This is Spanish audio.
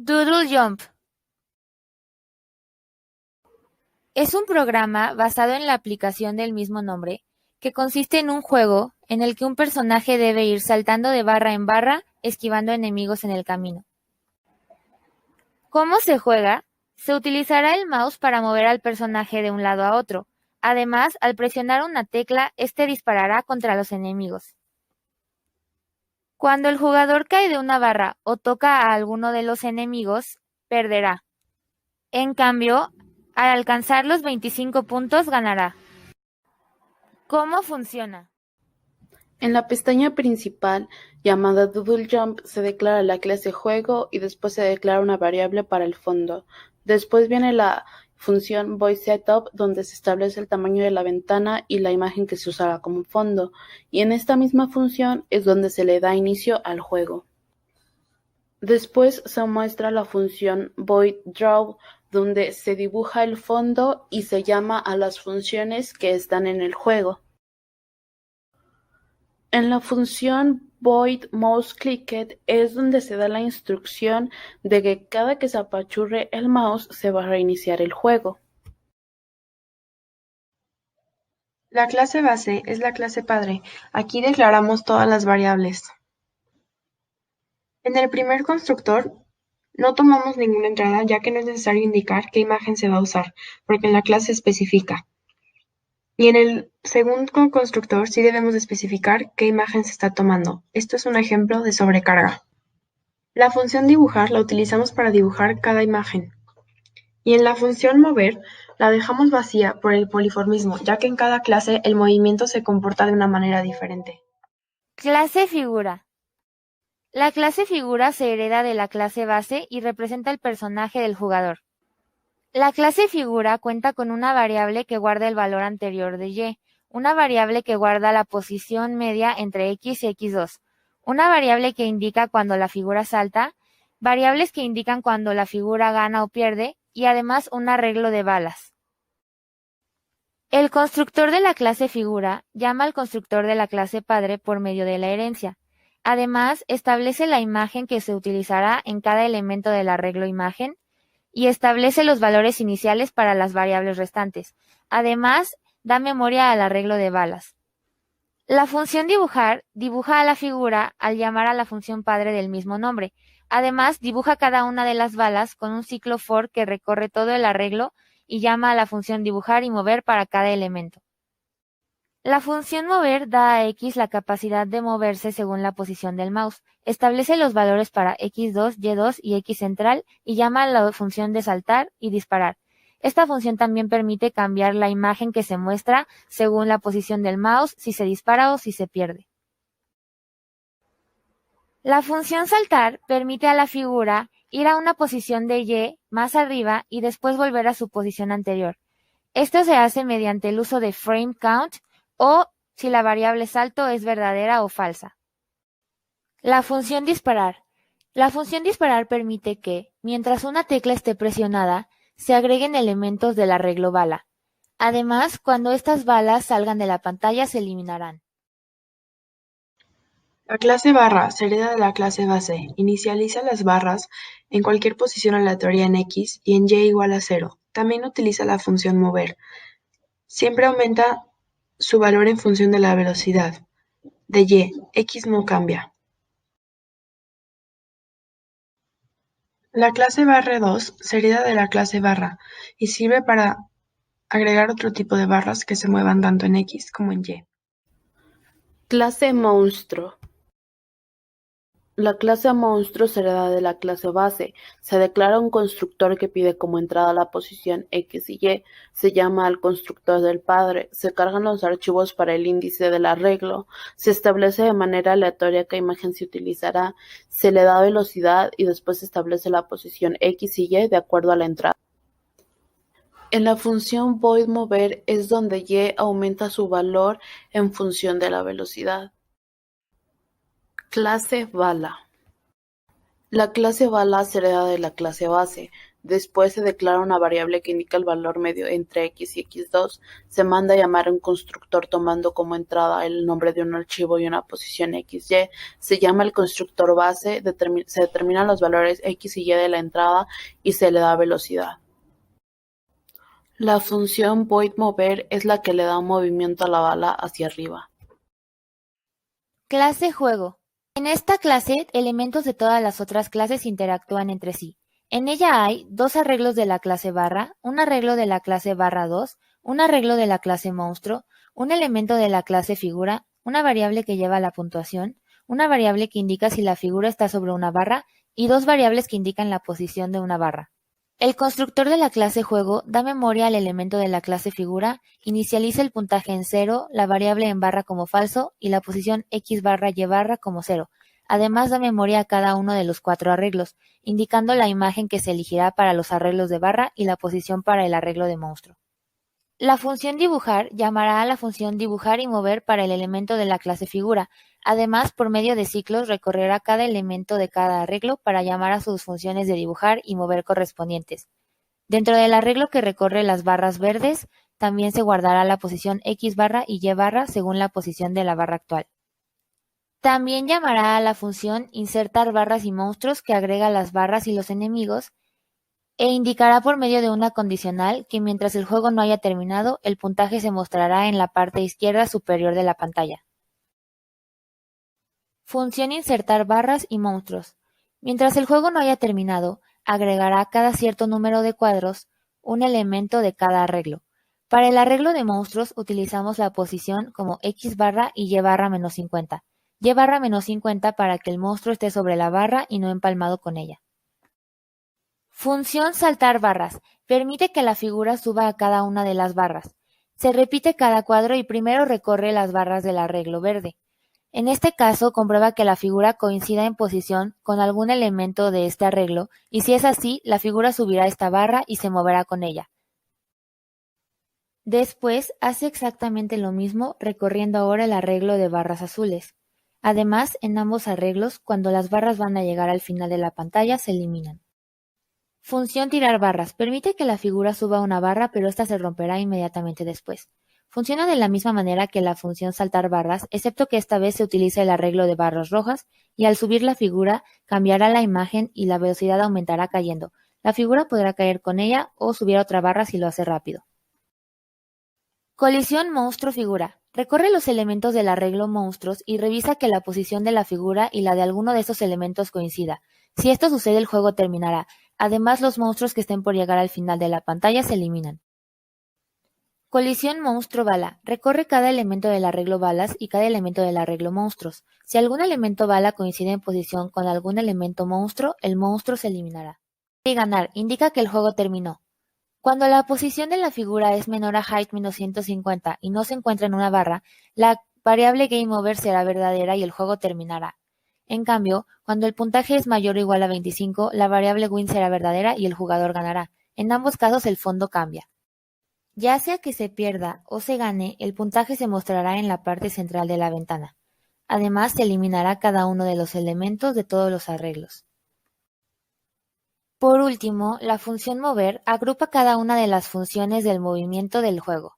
Doodle Jump es un programa basado en la aplicación del mismo nombre, que consiste en un juego en el que un personaje debe ir saltando de barra en barra, esquivando enemigos en el camino. ¿Cómo se juega? Se utilizará el mouse para mover al personaje de un lado a otro. Además, al presionar una tecla, este disparará contra los enemigos. Cuando el jugador cae de una barra o toca a alguno de los enemigos, perderá. En cambio, al alcanzar los 25 puntos ganará. ¿Cómo funciona? En la pestaña principal, llamada Doodle Jump, se declara la clase juego y después se declara una variable para el fondo. Después viene la función VoiceSetup, donde se establece el tamaño de la ventana y la imagen que se usará como fondo, y en esta misma función es donde se le da inicio al juego. Después se muestra la función VoidDraw, donde se dibuja el fondo y se llama a las funciones que están en el juego. En la función voidMouseClicked es donde se da la instrucción de que cada que se apachurre el mouse se va a reiniciar el juego. La clase base es la clase padre. Aquí declaramos todas las variables. En el primer constructor no tomamos ninguna entrada, ya que no es necesario indicar qué imagen se va a usar, porque en la clase especifica. Y en el segundo constructor sí debemos especificar qué imagen se está tomando. Esto es un ejemplo de sobrecarga. La función dibujar la utilizamos para dibujar cada imagen. Y en la función mover la dejamos vacía por el poliformismo, ya que en cada clase el movimiento se comporta de una manera diferente. Clase figura. La clase figura se hereda de la clase base y representa el personaje del jugador. La clase figura cuenta con una variable que guarda el valor anterior de y, una variable que guarda la posición media entre x y x2, una variable que indica cuando la figura salta, variables que indican cuando la figura gana o pierde, y además un arreglo de balas. El constructor de la clase figura llama al constructor de la clase padre por medio de la herencia. Además, establece la imagen que se utilizará en cada elemento del arreglo imagen y establece los valores iniciales para las variables restantes. Además, da memoria al arreglo de balas. La función dibujar dibuja a la figura al llamar a la función padre del mismo nombre. Además, dibuja cada una de las balas con un ciclo for que recorre todo el arreglo y llama a la función dibujar y mover para cada elemento. La función mover da a X la capacidad de moverse según la posición del mouse, establece los valores para X2, Y2 y X central y llama a la función de saltar y disparar. Esta función también permite cambiar la imagen que se muestra según la posición del mouse, si se dispara o si se pierde. La función saltar permite a la figura ir a una posición de Y más arriba y después volver a su posición anterior. Esto se hace mediante el uso de frame count o si la variable salto es verdadera o falsa. La función disparar. La función disparar permite que, mientras una tecla esté presionada, se agreguen elementos del arreglo bala. Además, cuando estas balas salgan de la pantalla se eliminarán. La clase barra se hereda de la clase base. Inicializa las barras en cualquier posición aleatoria en X y en Y igual a 0. También utiliza la función mover. Siempre aumenta su valor en función de la velocidad de Y. X no cambia. La clase barra2 se hereda de la clase barra y sirve para agregar otro tipo de barras que se muevan tanto en X como en Y. Clase monstruo. La clase monstruo se hereda de la clase base. Se declara un constructor que pide como entrada la posición X y Y. Se llama al constructor del padre. Se cargan los archivos para el índice del arreglo. Se establece de manera aleatoria qué imagen se utilizará. Se le da velocidad y después se establece la posición X y Y de acuerdo a la entrada. En la función voidMover es donde Y aumenta su valor en función de la velocidad. Clase bala. La clase bala se hereda de la clase base. Después se declara una variable que indica el valor medio entre x y x2. Se manda a llamar un constructor tomando como entrada el nombre de un archivo y una posición xy. Se llama el constructor base, se determinan los valores x y y de la entrada y se le da velocidad. La función void_mover es la que le da un movimiento a la bala hacia arriba. Clase juego. En esta clase, elementos de todas las otras clases interactúan entre sí. En ella hay dos arreglos de la clase barra, un arreglo de la clase barra2, un arreglo de la clase monstruo, un elemento de la clase figura, una variable que lleva la puntuación, una variable que indica si la figura está sobre una barra y dos variables que indican la posición de una barra. El constructor de la clase juego da memoria al elemento de la clase figura, inicializa el puntaje en 0, la variable en barra como falso y la posición x barra y barra como 0. Además da memoria a cada uno de los 4 arreglos, indicando la imagen que se elegirá para los arreglos de barra y la posición para el arreglo de monstruo. La función dibujar llamará a la función dibujar y mover para el elemento de la clase figura. Además, por medio de ciclos recorrerá cada elemento de cada arreglo para llamar a sus funciones de dibujar y mover correspondientes. Dentro del arreglo que recorre las barras verdes, también se guardará la posición x barra y y barra según la posición de la barra actual. También llamará a la función insertar barras y monstruos que agrega las barras y los enemigos, e indicará por medio de una condicional que mientras el juego no haya terminado, el puntaje se mostrará en la parte izquierda superior de la pantalla. Función insertar barras y monstruos. Mientras el juego no haya terminado, agregará cada cierto número de cuadros un elemento de cada arreglo. Para el arreglo de monstruos utilizamos la posición como x barra y y barra menos 50. Y barra menos 50 para que el monstruo esté sobre la barra y no empalmado con ella. Función saltar barras. Permite que la figura suba a cada una de las barras. Se repite cada cuadro y primero recorre las barras del arreglo verde. En este caso, comprueba que la figura coincida en posición con algún elemento de este arreglo y si es así, la figura subirá esta barra y se moverá con ella. Después, hace exactamente lo mismo recorriendo ahora el arreglo de barras azules. Además, en ambos arreglos, cuando las barras van a llegar al final de la pantalla, se eliminan. Función tirar barras. Permite que la figura suba una barra, pero esta se romperá inmediatamente después. Funciona de la misma manera que la función saltar barras, excepto que esta vez se utiliza el arreglo de barras rojas, y al subir la figura, cambiará la imagen y la velocidad aumentará cayendo. La figura podrá caer con ella o subir a otra barra si lo hace rápido. Colisión monstruo-figura. Recorre los elementos del arreglo monstruos y revisa que la posición de la figura y la de alguno de estos elementos coincida. Si esto sucede, el juego terminará. Además, los monstruos que estén por llegar al final de la pantalla se eliminan. Colisión monstruo-bala. Recorre cada elemento del arreglo balas y cada elemento del arreglo monstruos. Si algún elemento bala coincide en posición con algún elemento monstruo, el monstruo se eliminará. Y ganar indica que el juego terminó. Cuando la posición de la figura es menor a height menos 150 y no se encuentra en una barra, la variable GameOver será verdadera y el juego terminará. En cambio, cuando el puntaje es mayor o igual a 25, la variable win será verdadera y el jugador ganará. En ambos casos el fondo cambia. Ya sea que se pierda o se gane, el puntaje se mostrará en la parte central de la ventana. Además, se eliminará cada uno de los elementos de todos los arreglos. Por último, la función mover agrupa cada una de las funciones del movimiento del juego.